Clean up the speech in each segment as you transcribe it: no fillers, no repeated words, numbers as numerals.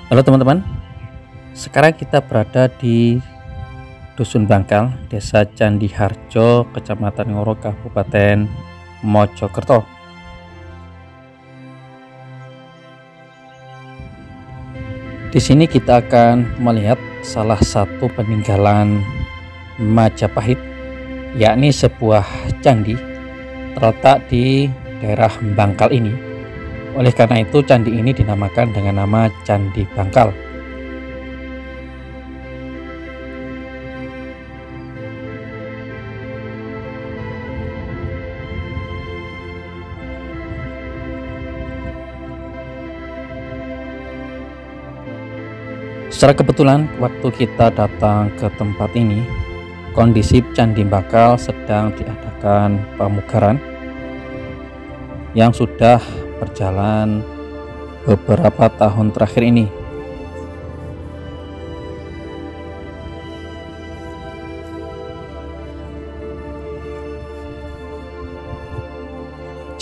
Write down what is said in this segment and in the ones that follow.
Halo teman-teman, sekarang kita berada di Dusun Bangkal, Desa Candi Harjo, Kecamatan Ngoro, Kabupaten Mojokerto. Di sini kita akan melihat salah satu peninggalan Majapahit, yakni sebuah candi terletak di daerah Bangkal ini. Oleh karena itu candi ini dinamakan dengan nama Candi Bangkal. Secara kebetulan waktu kita datang ke tempat ini, kondisi Candi Bangkal sedang diadakan pemugaran yang sudah berjalan beberapa tahun terakhir ini.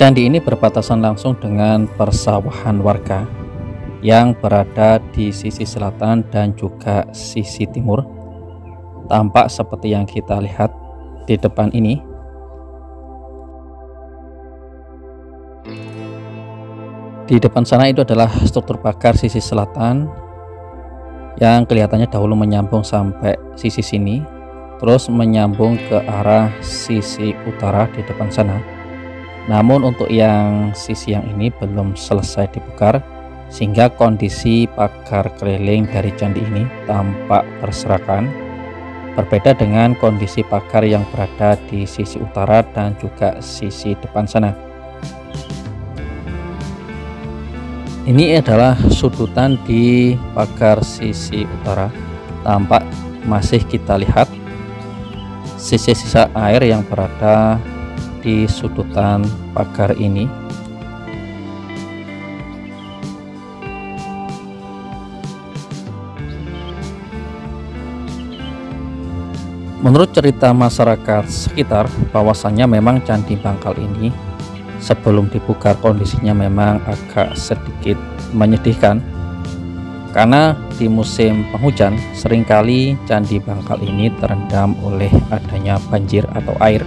Candi ini berbatasan langsung dengan persawahan warga yang berada di sisi selatan dan juga sisi timur. Tampak seperti yang kita lihat di depan ini. Di depan sana itu adalah struktur pagar sisi selatan yang kelihatannya dahulu menyambung sampai sisi sini, terus menyambung ke arah sisi utara di depan sana. Namun untuk yang sisi yang ini belum selesai dibongkar, sehingga kondisi pagar keliling dari candi ini tampak berserakan, berbeda dengan kondisi pagar yang berada di sisi utara dan juga sisi depan sana. Ini adalah sudutan di pagar sisi utara. Tampak masih kita lihat sisa-sisa air yang berada di sudutan pagar ini. Menurut cerita masyarakat sekitar, bahwasannya memang Candi Bangkal ini sebelum dibongkar kondisinya memang agak sedikit menyedihkan, karena di musim penghujan seringkali Candi Bangkal ini terendam oleh adanya banjir atau air,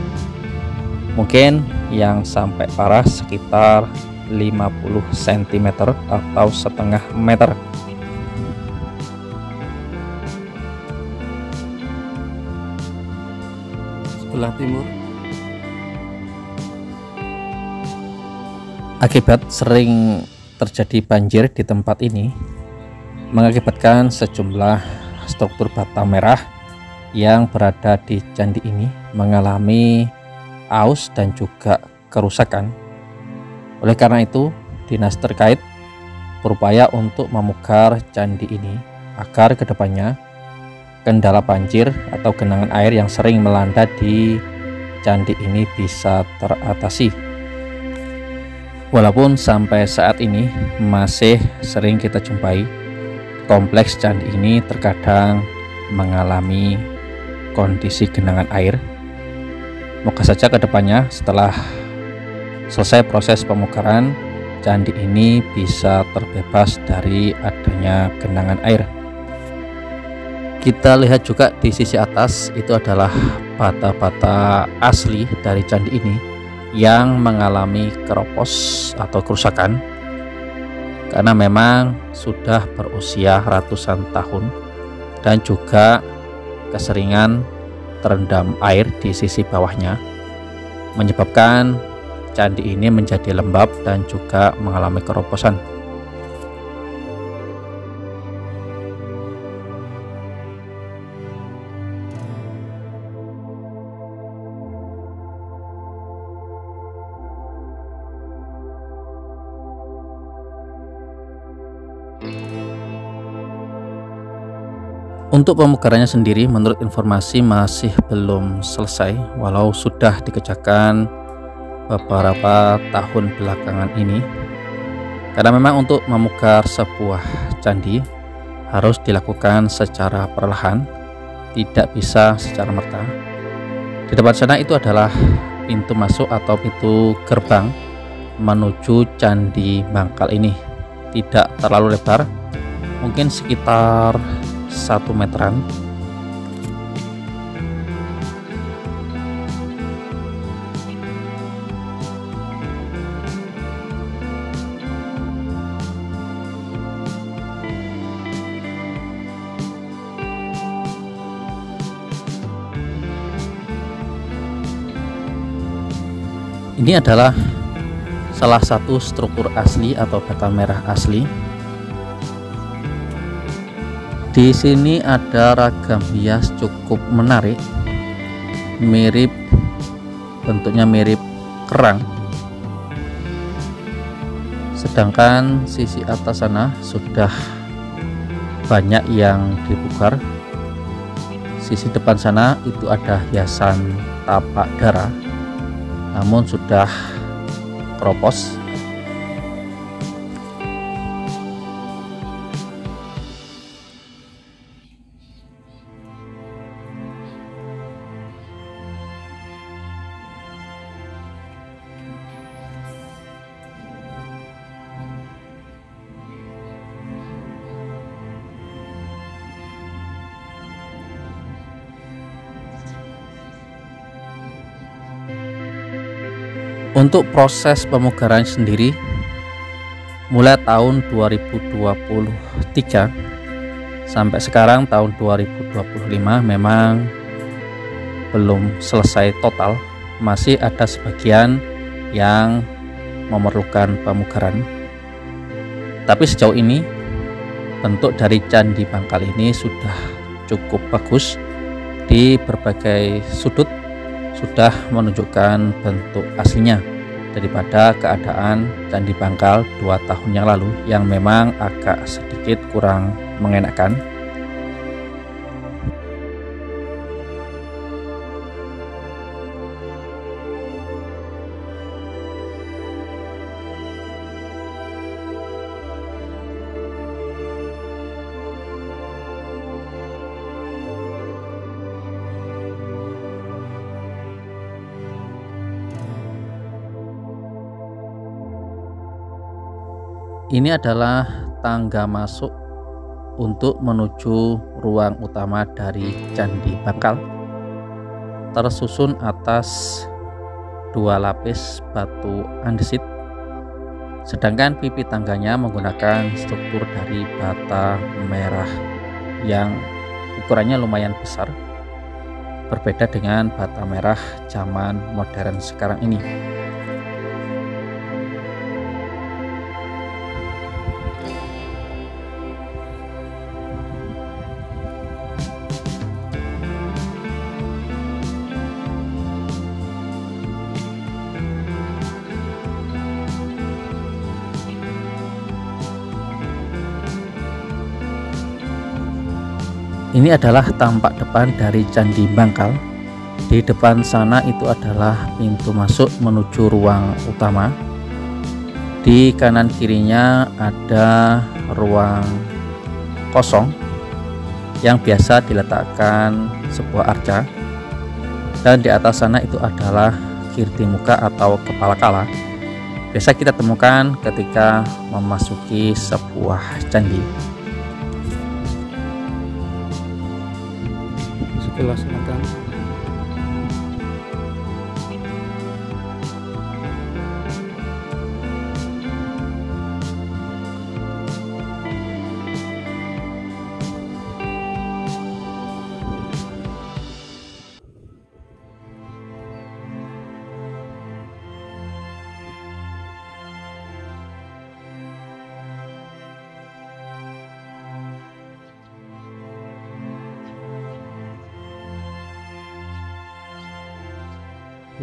mungkin yang sampai parah sekitar 50 cm atau setengah meter. Sebelah timur, akibat sering terjadi banjir di tempat ini, mengakibatkan sejumlah struktur bata merah yang berada di candi ini mengalami aus dan juga kerusakan. Oleh karena itu, dinas terkait berupaya untuk memugar candi ini agar kedepannya kendala banjir atau genangan air yang sering melanda di candi ini bisa teratasi. Walaupun sampai saat ini masih sering kita jumpai kompleks candi ini terkadang mengalami kondisi genangan air. Moga saja kedepannya setelah selesai proses pemugaran, candi ini bisa terbebas dari adanya genangan air. Kita lihat juga di sisi atas itu adalah bata-bata asli dari candi ini yang mengalami keropos atau kerusakan karena memang sudah berusia ratusan tahun dan juga keseringan terendam air di sisi bawahnya, menyebabkan candi ini menjadi lembab dan juga mengalami keroposan. Untuk pemugarannya sendiri menurut informasi masih belum selesai, walau sudah dikerjakan beberapa tahun belakangan ini, karena memang untuk memugar sebuah candi harus dilakukan secara perlahan, tidak bisa secara merta. Di depan sana itu adalah pintu masuk atau pintu gerbang menuju Candi Bangkal ini. Tidak terlalu lebar, mungkin sekitar 1 meteran. Ini adalah salah satu struktur asli atau bata merah asli. Di sini ada ragam hias cukup menarik, bentuknya mirip kerang. Sedangkan sisi atas sana sudah banyak yang dipugar. Sisi depan sana itu ada hiasan tapak dara, namun sudah keropos. Untuk proses pemugaran sendiri mulai tahun 2023 sampai sekarang tahun 2025 memang belum selesai total, masih ada sebagian yang memerlukan pemugaran. Tapi sejauh ini bentuk dari Candi Bangkal ini sudah cukup bagus, di berbagai sudut sudah menunjukkan bentuk aslinya daripada keadaan Candi Bangkal 2 tahun yang lalu yang memang agak sedikit kurang mengenakan. Ini adalah tangga masuk untuk menuju ruang utama dari Candi Bangkal. Tersusun atas 2 lapis batu andesit, sedangkan pipi tangganya menggunakan struktur dari bata merah yang ukurannya lumayan besar, berbeda dengan bata merah zaman modern sekarang ini. Ini adalah tampak depan dari Candi Bangkal. Di depan sana itu adalah pintu masuk menuju ruang utama. Di kanan kirinya ada ruang kosong yang biasa diletakkan sebuah arca, dan di atas sana itu adalah kirti muka atau kepala kala, biasa kita temukan ketika memasuki sebuah candi. Sebelah selatan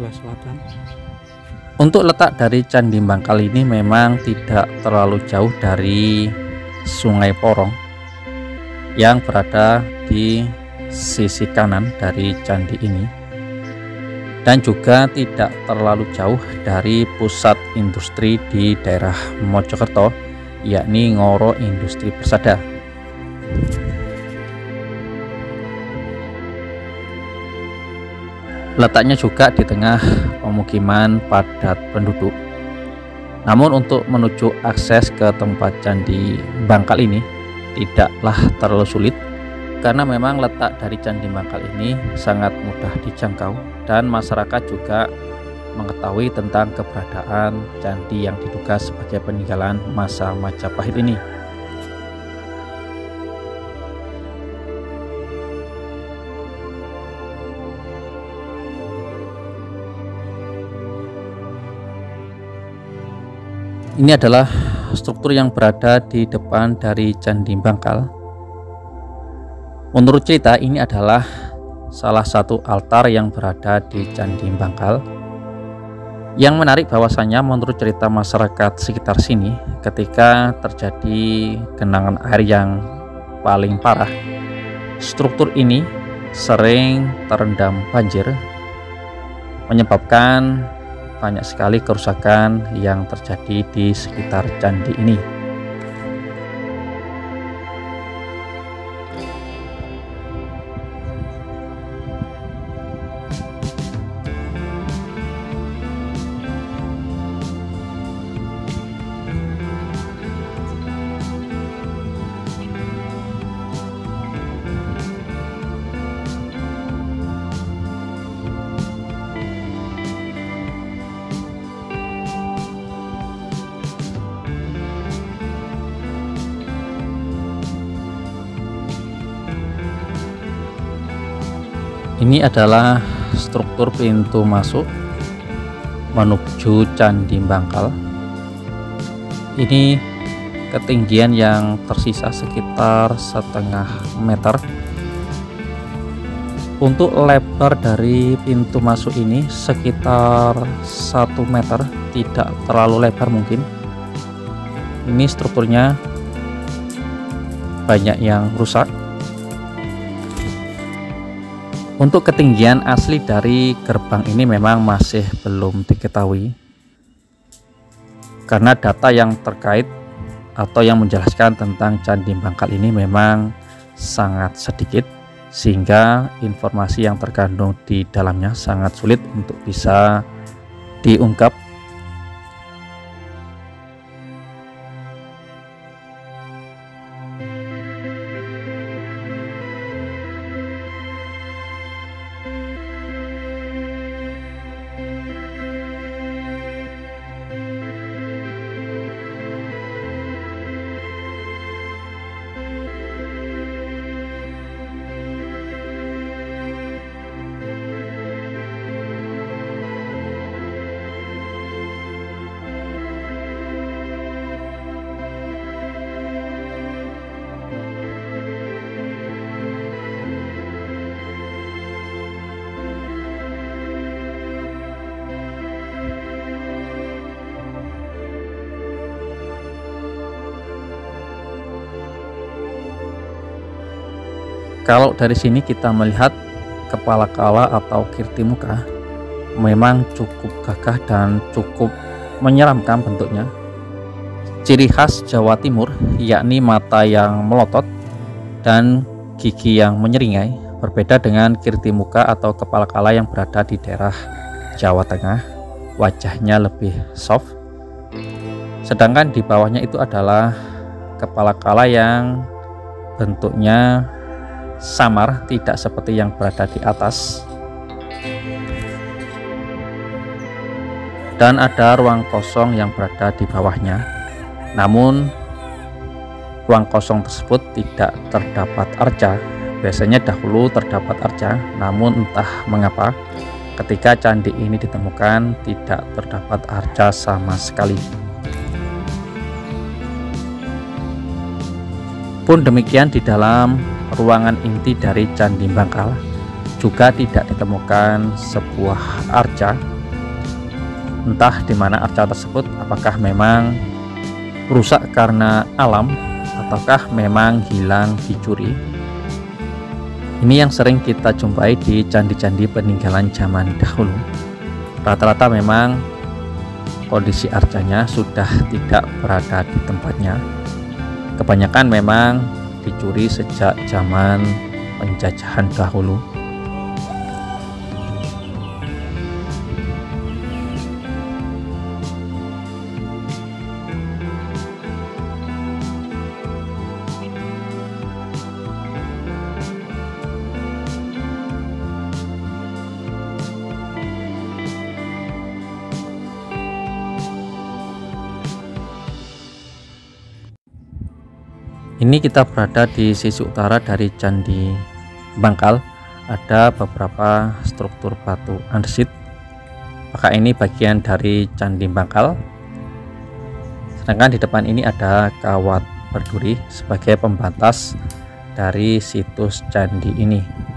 selatan. Untuk letak dari Candi Bangkal ini memang tidak terlalu jauh dari Sungai Porong yang berada di sisi kanan dari candi ini, dan juga tidak terlalu jauh dari pusat industri di daerah Mojokerto, yakni Ngoro Industri Persada. Letaknya juga di tengah pemukiman padat penduduk. Namun untuk menuju akses ke tempat Candi Bangkal ini tidaklah terlalu sulit, karena memang letak dari Candi Bangkal ini sangat mudah dijangkau dan masyarakat juga mengetahui tentang keberadaan candi yang diduga sebagai peninggalan masa Majapahit ini. Ini adalah struktur yang berada di depan dari Candi Bangkal. Menurut cerita, ini adalah salah satu altar yang berada di Candi Bangkal. Yang menarik bahwasanya menurut cerita masyarakat sekitar sini, ketika terjadi genangan air yang paling parah, struktur ini sering terendam banjir, menyebabkan banyak sekali kerusakan yang terjadi di sekitar candi ini. Ini adalah struktur pintu masuk menuju Candi Bangkal. Ini ketinggian yang tersisa sekitar 1,5 meter. Untuk lebar dari pintu masuk ini sekitar 1 meter, tidak terlalu lebar mungkin. Ini strukturnya banyak yang rusak. Untuk ketinggian asli dari gerbang ini memang masih belum diketahui, karena data yang terkait atau yang menjelaskan tentang Candi Bangkal ini memang sangat sedikit, sehingga informasi yang terkandung di dalamnya sangat sulit untuk bisa diungkap. Kalau dari sini kita melihat kepala kala atau kirtimuka memang cukup gagah dan cukup menyeramkan bentuknya. Ciri khas Jawa Timur yakni mata yang melotot dan gigi yang menyeringai, berbeda dengan kirtimuka atau kepala kala yang berada di daerah Jawa Tengah. Wajahnya lebih soft, sedangkan di bawahnya itu adalah kepala kala yang bentuknya samar, tidak seperti yang berada di atas. Dan ada ruang kosong yang berada di bawahnya, namun ruang kosong tersebut tidak terdapat arca. Biasanya dahulu terdapat arca, namun entah mengapa ketika candi ini ditemukan tidak terdapat arca sama sekali. Pun demikian di dalam ruangan inti dari Candi Bangkal juga tidak ditemukan sebuah arca. Entah di mana arca tersebut, apakah memang rusak karena alam ataukah memang hilang dicuri. Ini yang sering kita jumpai di candi-candi peninggalan zaman dahulu. Rata-rata memang kondisi arcanya sudah tidak berada di tempatnya. Kebanyakan memang dicuri sejak zaman penjajahan dahulu. Ini kita berada di sisi utara dari Candi Bangkal. Ada beberapa struktur batu andesit. Maka ini bagian dari Candi Bangkal. Sedangkan di depan ini ada kawat berduri sebagai pembatas dari situs candi ini.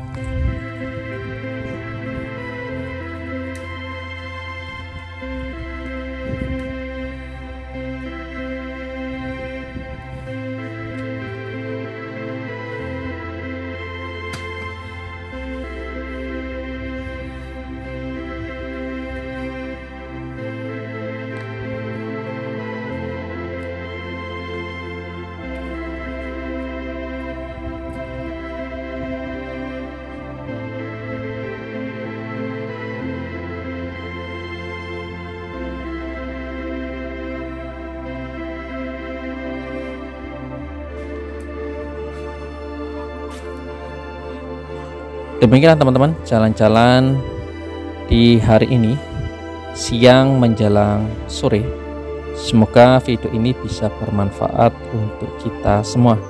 Demikian teman-teman jalan-jalan di hari ini, siang menjelang sore. Semoga video ini bisa bermanfaat untuk kita semua.